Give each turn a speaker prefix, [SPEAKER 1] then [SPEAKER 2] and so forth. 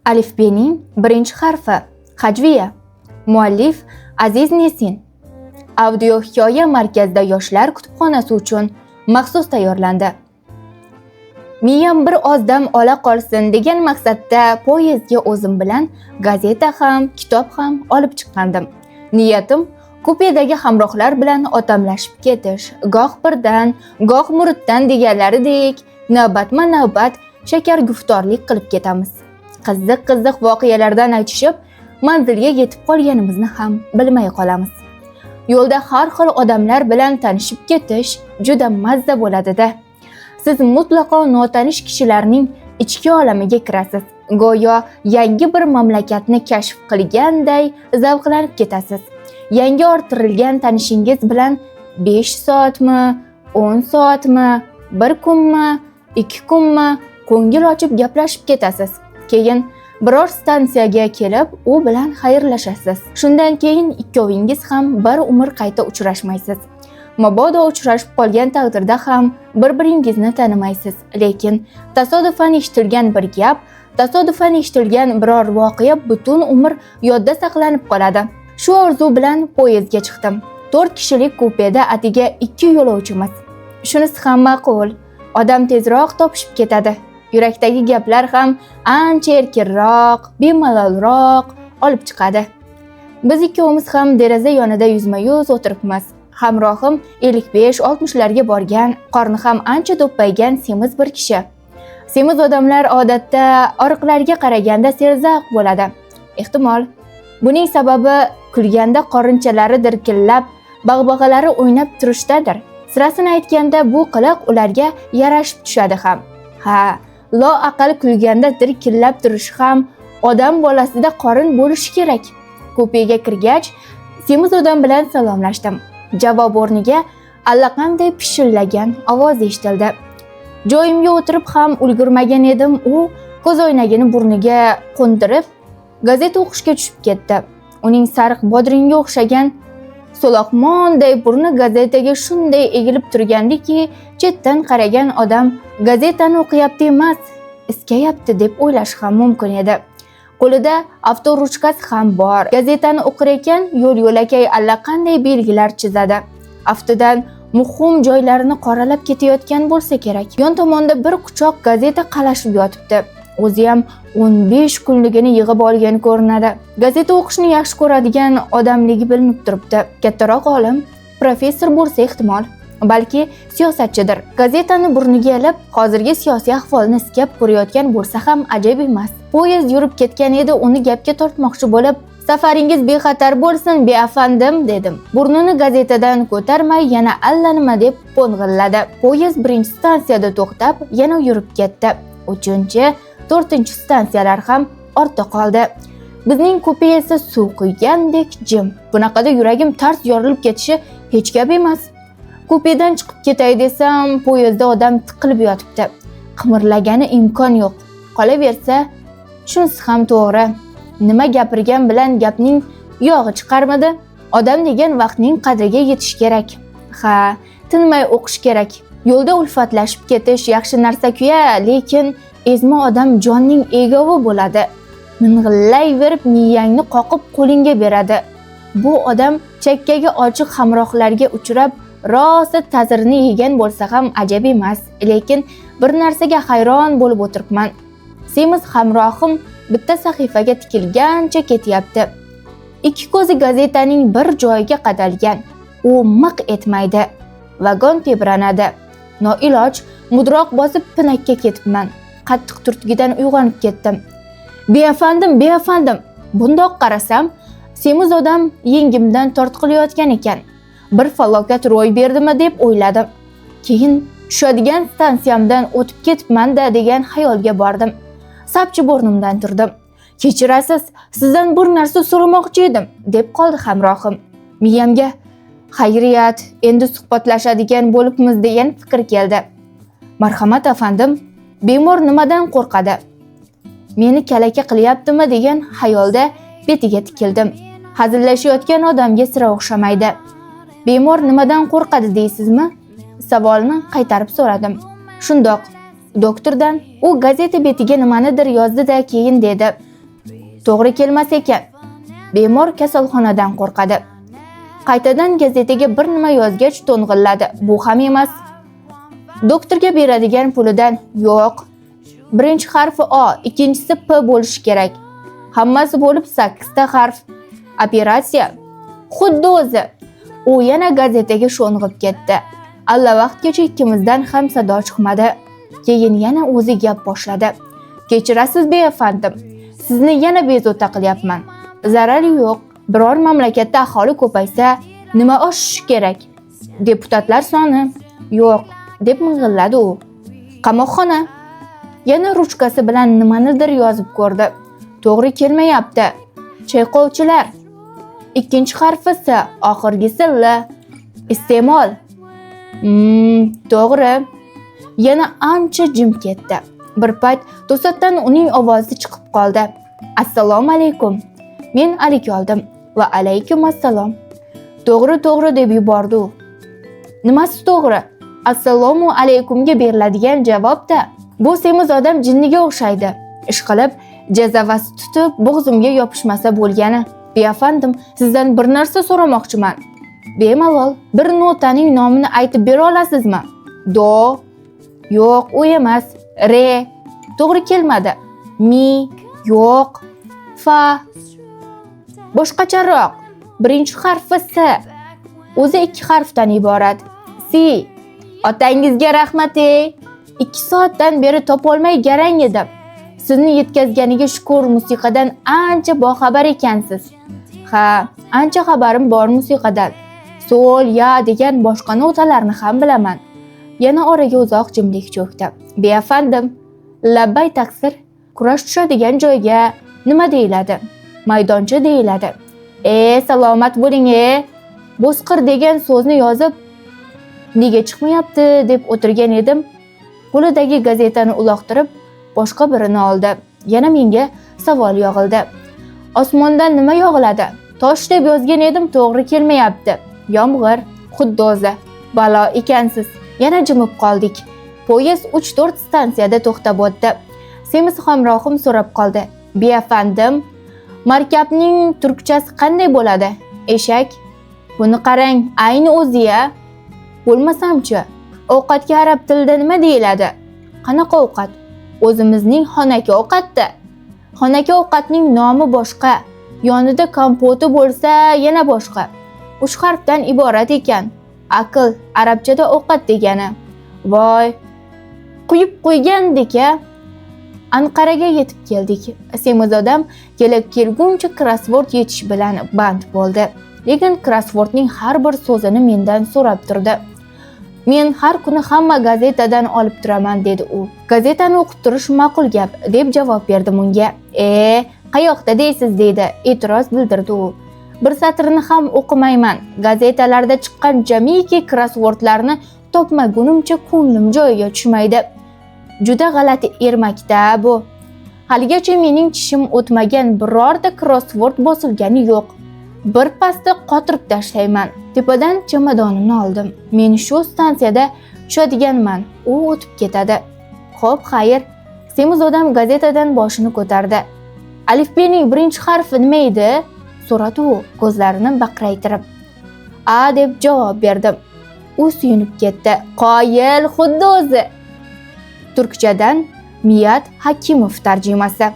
[SPEAKER 1] Alifbening birinchi harfi hajviya. Muallif Aziz Nesin. Audio hikoya markazida yoshlar kutubxonasi uchun maxsus tayyorlandi. Miyam bir oz dam ola qolsin degan maqsadda poyezdga o'zim bilan gazeta ham, kitob ham olib chiqqandim. Niyatim kupedagi hamrohlar bilan otamlashib ketish, goh birdan, goh muriddan deganlaridek navbatma-navbat shakarguftorlik qilib ketamiz. Qiziq voqealardan aytishib, manzilga yetib qolganimizni ham bilmay qolamiz. Yo'lda har xil odamlar bilan tanishib ketish juda mazza bo'ladi-da. Siz mutlaqo notanish kishilarning ichki olamiga kirasiz. Go'yo yangi bir mamlakatni kashf qilganday zavqlanib ketasiz. Yangi orttirilgan tanishingiz bilan 5 soatmi, 10 soatmi, 1 kunmi, 2 kunmi ko'ngil ochib gaplashib ketasiz. Keyin biror stansiyaga kelib, u bilan xayrlashasiz. Shundan keyin ikkovingiz ham bir umr qayta uchrashmaysiz. Mabodo uchrashib qolgan taqdirda ham bir-biringizni tanimaysiz. Lekin tasodifan eshitilgan bir gap, tasodifan eshitilgan biror voqea butun umr yodda saqlanib qoladi. Shu orzu bilan poyezdga chiqdim. 4 kishilik kupeda atiga 2 yo'lovchimiz. Shunisi ham ma'qul. Odam tezroq topishib ketadi. Yurakdagi gaplar ham ancha erkinroq, bemalolroq olib chiqadi. Biz ikkovimiz ham deraza yonida yuzma-yuz o'tiribmiz. Hamrohim 55-60larga borgan, qorni ham ancha do'ppaygan semiz bir kishi. Semiz odamlar odatda oriqlarga qaraganda serzavq bo'ladi. Ehtimol buning sababi kulganda qorinchalari dirkillab, bag'bag'alari o'ynab turishdadir. Sirasini aytganda bu qiliq ularga yarashib tushadi ham. Ha, loaqal kulganda dirkillab turish ham odam bolasida qorin bo'lishi kerak. Kupega kirgach, semiz odam bilan salomlashdim. Javob o'rniga allaqanday pishillagan ovoz eshitildi. Joyimga o'tirib ham ulgurmagan edim, u ko'zoynagini burniga qo'ndirib gazeta o'qishga tushib ketdi. Uning sariq bodringga o'xshagan so'loqmonday burni gazetaga shunday egilib turgandiki, chetdan qaragan odam gazetani o'qiyapti emas, iskayapti deb o'ylash ham mumkin edi. Qo'lida avtoruchkasi ham bor. Gazetani o'qir ekan, yo'l-yo'lakay allaqanday belgilar chizadi. Aftidan muhim joylarini qoralab ketayotgan bo'lsa kerak. Yon tomonda bir quchoq gazeta qalashib yotibdi. O'zi ham 15 kunligini yig'ib olgan ko'rinadi. Gazeta o'qishni yaxshi ko'radigan odamligi bilinib turibdi. Kattaroq olim, professor bo'lsa ehtimol, balki siyosatchidir. Gazetani burniga ilib, hozirgi siyosiy ahvolni iskab ko'rayotgan bo'lsa ham ajab emas. Poyezd yurib ketgan edi, uni gapga tortmoqchi bo'lib, "Safaringiz bexatar bo'lsin, beafandim" dedim. Burnini gazetadan ko'tarmay yana allanima deb po'ng'illadi. Poyezd birinchi stansiyada to'xtab, yana yurib ketdi. 3-chi, 4-chi stansiyalar ham ortda qoldi. Bizning kupe esa suv quygandek jim. Bunaqada yuragim tars yorilib ketishi hech gap emas. Kupedan chiqib ketay desam, poyezdda odam tiqilib yotibdi. Qimirlagani imkon yo'q. Qolaversa, shunisi ham to'g'ri. Nima gapirgan bilan gapning yog'i chiqarmadi? Odam degan vaqtning qadriga yetish kerak. Ha, tinmay o'qish kerak. Yo'lda ulfatlashib ketish yaxshi narsa-ku-ya, lekin ezma odam jonning egovi bo'ladi. Ming'illayverib miyangni qoqib qo'lingga beradi. Bu odam chakkaga ochiq hamrohlarga uchrab, rosa ta'zirini yegan bo'lsa ham ajab emas. Lekin bir narsaga hayron bo'lib o'tiribman. Semiz hamrohim bitta sahifaga tikilgancha ketyapti. Ikki ko'zi gazetaning bir joyiga qadalgan. U miq etmaydi. Vagon tebranadi. Noiloj mudroq bosib pinakka ketibman. Qattiq turtgidan uyg'onib ketdim. Beafandim. Bundoq qarasam, semiz odam yengimdan tortqilayotgan ekan. Bir falokat ro'y berdimi deb o'yladim. Keyin tushadigan stansiyamdan o'tib ketibman-da degan xayolga bordim. Sapchi o'rnimdan turdim. "Kechirasiz, sizdan bir narsa so'ramoqchi edim" deb qoldi hamrohim. Miyamga "Xayriyat, endi suhbatlashadigan bo'libmiz" degan fikr keldi. "Marhamat afandim, bemor nimadan qo'rqadi? Meni kalaka qilyaptimi?" degan xayolda betiga tikildim. Hazillashayotgan odamga sira o'xshamaydi. "Bemor nimadan qo'rqadi deysizmi?" Savolni qaytarib so'radim. "Shundoq. Doktordan u gazeta betiga nimanidir yozdi-da, keyin dedi: to'g'ri kelmas ekan. Bemor kasalxonadan qo'rqadi. Qaytadan gazetaga bir nima yozgach to'ng'illadi. Bu ham emas. Doktorga beradigan pulidan yo'q. Birinchi harfi O, ikkinchisi P bo'lishi kerak. Hammasi bo'lib 8 ta harf. Operatsiya. Xuddi o'zi. U yana gazetaga sho'ng'ib ketdi. Allavaqtgacha ikkimizdan ham sado chiqmadi. Keyin yana o'zi gap boshladi. Kechirasiz beafandim. Sizni yana bezovta qilyapman. Zarari yo'q. Biror mamlakatda aholi ko'paysa, nima oshishi kerak? Deputatlar soni yo'q, deb ming'illadi u. Qamoqxona. Yana ruchkasi bilan nimanidir yozib ko'rdi. To'g'ri kelmayapti. Chayqovchilar. Ikkinchi harfi S, oxirgisi L. Iste'mol. To'g'ri. Yana ancha jim ketdi. Bir payt to'satdan uning ovozi chiqib qoldi. Assalomu alaykum. Men alik oldim va alaykum assalom. To'g'ri deb yubordi u. Nimasi to'g'ri? Assalomu alaykumga beriladigan javob-da. Bu semiz odam jinniga o'xshaydi. Ishqilib, jazavasi tutib bo'g'zimga yopishmasa bo'lgani. Beafandim, sizdan bir narsa so'ramoqchiman. Bemalol bir notaning nomini aytib bera olasizmi? Do. Yo'q, u emas. Re. To'g'ri kelmadi. Mi. Yo'q. Fa. Boshqacharoq. Birinchi harfi S. O'zi 2 harfdan iborat. Si. Otangizga rahmat. 2 soatdan beri topolmay garang edim. Sizni yetkazganiga shukr, musiqadan ancha boxabar ekansiz. Ha, ancha xabarim bor musiqadan. Sol, ya degan boshqa notalarni ham bilaman. Yana oraga uzoq jimlik cho'kdi. Beafandim, labbay taqsir, kurash tushadigan joyga nima deyiladi? Maydoncha deyiladi. Salomat bo'ling, Bo'sqir degan so'zni yozib nega chiqmayapti deb o'tirgan edim. Qo'lidagi gazetani uloqtirib, boshqa birini oldi. Yana menga savol yog'ildi. Osmondan nima yog'iladi? Tosh deb yozgan edim, to'g'ri kelmayapti. Yomg'ir, xuddi o'zi. Balo ekansiz. Yana jimib qoldik. Poyezd 3-4 stansiyada to'xtab o'tdi. Semiz hamrohim so'rab qoldi. Beafandim, markabning turkchasi qanday bo'ladi? Eshak. Buni qarang, ayni o'zi-ya. Bo'lmasamchi, ovqatga arab tilida nima deyiladi? Qanaqa ovqat? O'zimizning xonaki ovqatda. Xonaki ovqatning nomi boshqa. Yonida kompoti bo'lsa yana boshqa. 3 harfdan iborat ekan. Aql, arabchada ovqat degani. Voy, quyib qo'ygandik-a. Anqaraga yetib keldik. Semiz odam kelguncha krossvord yetish bilan band bo'ldi. Lekin krossvordning har bir so'zini mendan so'rab turdi. Men har kuni hamma gazetadan olib turaman, dedi u. Gazetani o'qib turish ma'qul gap, deb javob berdim unga. Qayoqda deysiz, dedi, e'tiroz bildirdi u. Bir satrini ham o'qimayman. Gazetalarda chiqqan jamiki krossvordlarni topmagunimcha ko'nglim joyiga tushmaydi. Juda g'alati ermakda bu. Haligacha mening tishim o'tmagan birorta krossvord bosilgani yo'q. Bir pasda qotirib tashlayman. Tepadan chamadonimni oldim. Men shu stansiyada tushadiganman. U o'tib ketadi. Xo'p, xayr. Semiz odam gazetadan boshini ko'tardi. Alifbening birinchi harfi nima edi? So'radi u, ko'zlarini baqraytirib. A deb javob berdim. U suyunib ketdi. Qoyil, xuddi o'zi. Turkchadan Miyat Hakimov tarjimasi.